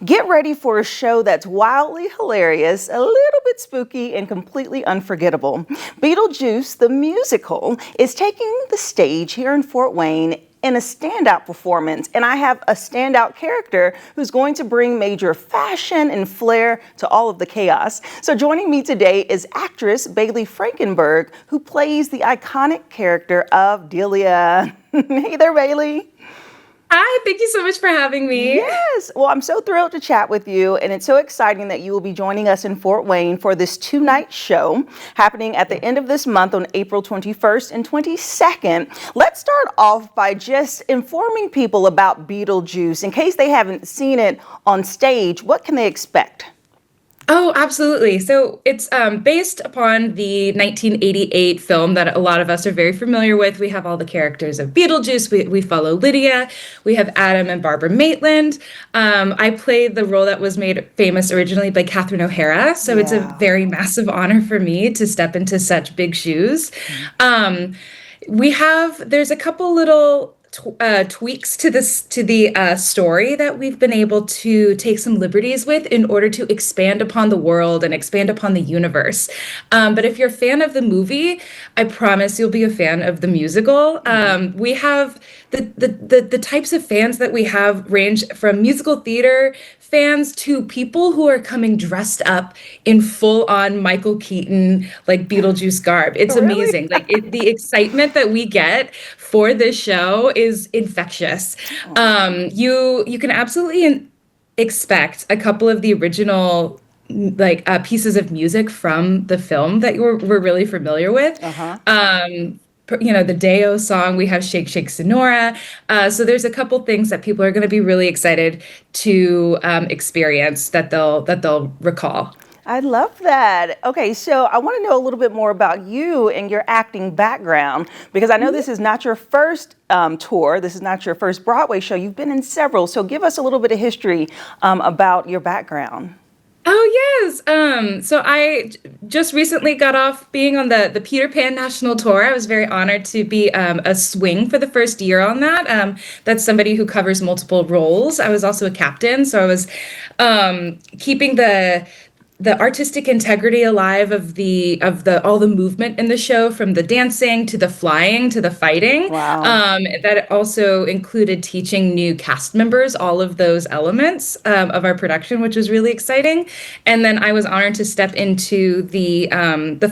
Get ready for a show that's wildly hilarious, a little bit spooky, and completely unforgettable. Beetlejuice, the musical, is taking the stage here in Fort Wayne in a standout performance, and I have a standout character who's going to bring major fashion and flair to all of the chaos. So joining me today is actress Bailey Frankenberg, who plays the iconic character of Delia. Hey there, Bailey. Hi, thank you so much for having me. Yes. Well, I'm so thrilled to chat with you, and it's so exciting that you will be joining us in Fort Wayne for this two-night show happening at the end of this month on April 21st and 22nd. Let's start off by just informing people about Beetlejuice. In case they haven't seen it on stage, what can they expect? Oh, absolutely. So it's based upon the 1988 film that a lot of us are very familiar with. We have all the characters of Beetlejuice. We follow Lydia. We have Adam and Barbara Maitland. I played the role that was made famous originally by Catherine O'Hara. So it's a very massive honor for me to step into such big shoes. There's a couple little tweaks to the story that we've been able to take some liberties with in order to expand upon the world and expand upon the universe. But if you're a fan of the movie, I promise you'll be a fan of the musical. We have the types of fans that we have range from musical theater fans to people who are coming dressed up in full-on Michael Keaton, like Beetlejuice garb. It's amazing. The excitement that we get for this show is infectious. You can absolutely expect a couple of the original pieces of music from the film that we're really familiar with. The Deo song, we have Shake Shake Sonora. So there's a couple things that people are going to be really excited to experience that they'll recall. I love that. Okay, so I want to know a little bit more about you and your acting background, because I know this is not your first tour. This is not your first Broadway show. You've been in several. So give us a little bit of history about your background. Oh, yes. So I just recently got off being on the Peter Pan National Tour. I was very honored to be a swing for the first year on that. That's somebody who covers multiple roles. I was also a captain, so I was keeping the artistic integrity alive of all the movement in the show, from the dancing to the flying to the fighting. Wow. That also included teaching new cast members all of those elements of our production, which was really exciting. And then I was honored to step into the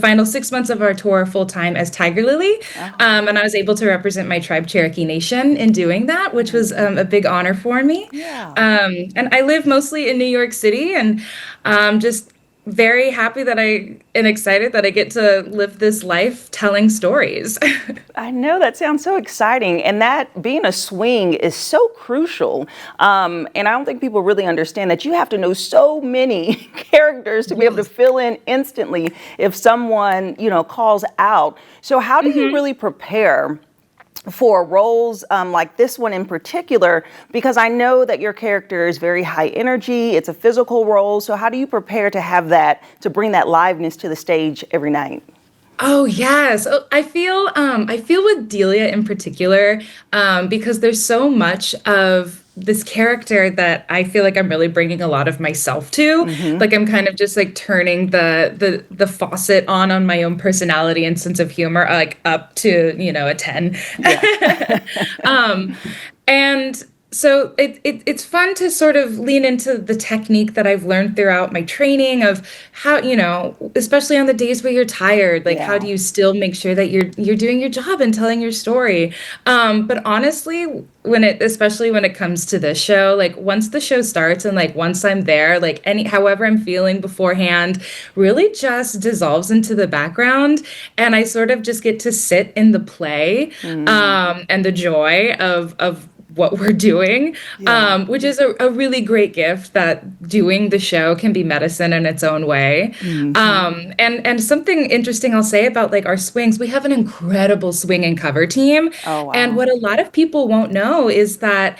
final 6 months of our tour full time as Tiger Lily. And I was able to represent my tribe, Cherokee Nation, in doing that, which was a big honor for me. Yeah. And I live mostly in New York City, and just very happy and excited that I get to live this life telling stories. I know, that sounds so exciting. And that being a swing is so crucial. And I don't think people really understand that you have to know so many characters to be able to fill in instantly if someone, calls out. So how do you really prepare for roles like this one in particular? Because I know that your character is very high energy. It's a physical role. So how do you prepare to have that, to bring that liveness to the stage every night? Oh, yes. I feel with Delia in particular, because there's so much of this character that I feel like I'm really bringing a lot of myself to. Like I'm kind of just like turning the faucet on my own personality and sense of humor, like up to, a 10. Yeah. And so it's fun to sort of lean into the technique that I've learned throughout my training of how, especially on the days where you're tired, like how do you still make sure that you're doing your job and telling your story? But honestly, especially when it comes to this show, like once the show starts and like once I'm there, like however I'm feeling beforehand really just dissolves into the background, and I sort of just get to sit in the play and the joy of what we're doing, which is a really great gift, that doing the show can be medicine in its own way. And something interesting I'll say about like our swings, we have an incredible swing and cover team. Oh, wow. And what a lot of people won't know is that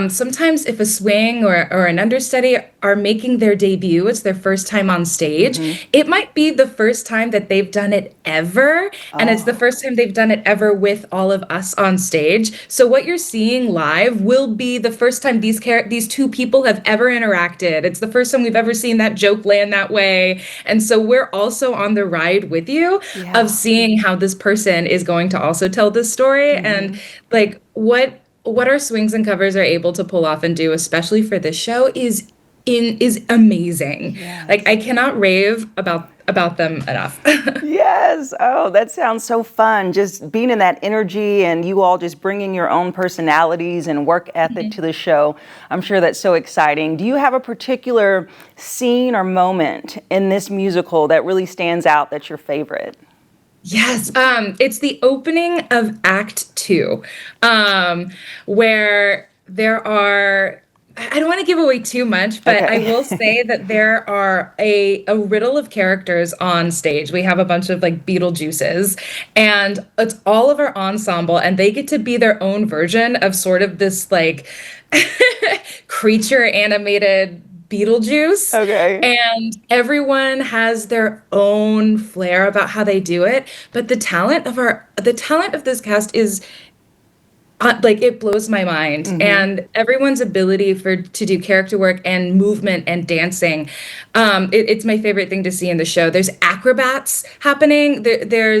Sometimes if a swing or an understudy are making their debut, it's their first time on stage, it might be the first time that they've done it ever, and it's the Oh, first time they've done it ever with all of us on stage. So what you're seeing live will be the first time these two people have ever interacted. It's the first time we've ever seen that joke land that way. And so we're also on the ride with you of yeah. seeing how this person is going to also tell this story and like what our swings and covers are able to pull off and do, especially for this show, is amazing. Like Yes. I cannot rave about them enough. Yes. Oh, that sounds so fun. Just being in that energy and you all just bringing your own personalities and work ethic to the show. I'm sure that's so exciting. Do you have a particular scene or moment in this musical that really stands out that's your favorite? Yes, it's the opening of Act Two, where there are. I don't want to give away too much, but I Okay. will say that there are a riddle of characters on stage. We have a bunch of like Beetlejuices, and it's all of our ensemble, and they get to be their own version of sort of this like creature animated Beetlejuice. Okay. And everyone has their own flair about how they do it. But the talent of this cast is like it blows my mind, and everyone's ability to do character work and movement and dancing, it's my favorite thing to see in the show. There's acrobats happening. There are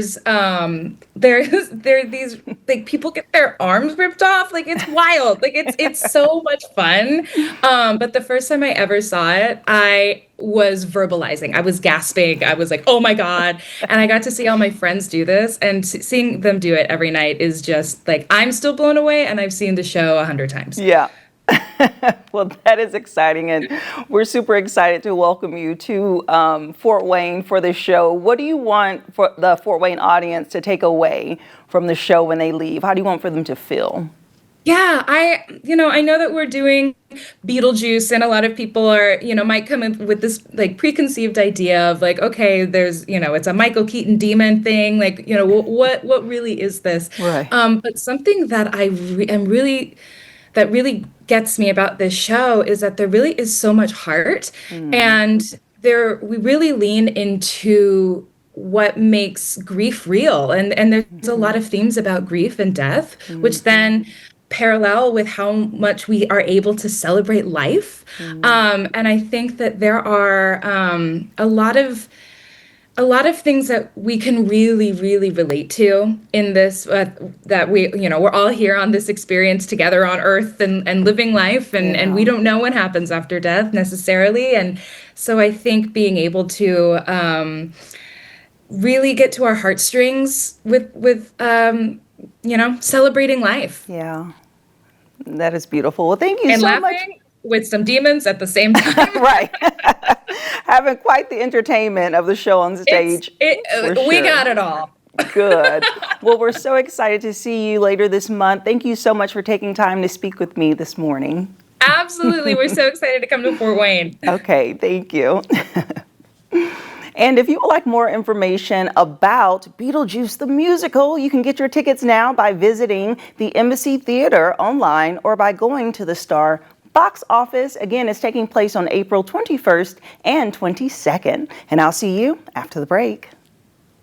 these like people get their arms ripped off. Like it's wild. Like it's so much fun. But the first time I ever saw it, I was verbalizing. I was gasping. I was like, "Oh my God." And I got to see all my friends do this, and seeing them do it every night is just like I'm still blown away, and I've seen the show 100 times. Yeah. Well, that is exciting, and we're super excited to welcome you to Fort Wayne for this show. What do you want for the Fort Wayne audience to take away from the show when they leave? How do you want for them to feel? Yeah, I know that we're doing Beetlejuice, and a lot of people might come in with this like preconceived idea of like, okay, it's a Michael Keaton demon thing. Like, what really is this? Right. But something that that really gets me about this show is that there really is so much heart, and we really lean into what makes grief real, and there's a lot of themes about grief and death, which then parallel with how much we are able to celebrate life. And I think that there are a lot of things that we can really, really relate to in this, that we're all here on this experience together on Earth and living life, and we Yeah. don't know what happens after death necessarily. And so I think being able to really get to our heartstrings with celebrating life Yeah. That is beautiful. Well, thank you and so much. laughing with some demons at the same time. Right. Having quite the entertainment of the show on stage, for We sure. got it all. Good. Well, we're so excited to see you later this month. Thank you so much for taking time to speak with me this morning. Absolutely. We're so excited to come to Fort Wayne. Okay, thank you. And if you would like more information about Beetlejuice the musical, you can get your tickets now by visiting the Embassy Theater online or by going to the Star box office. Again, it's taking place on April 21st and 22nd. And I'll see you after the break.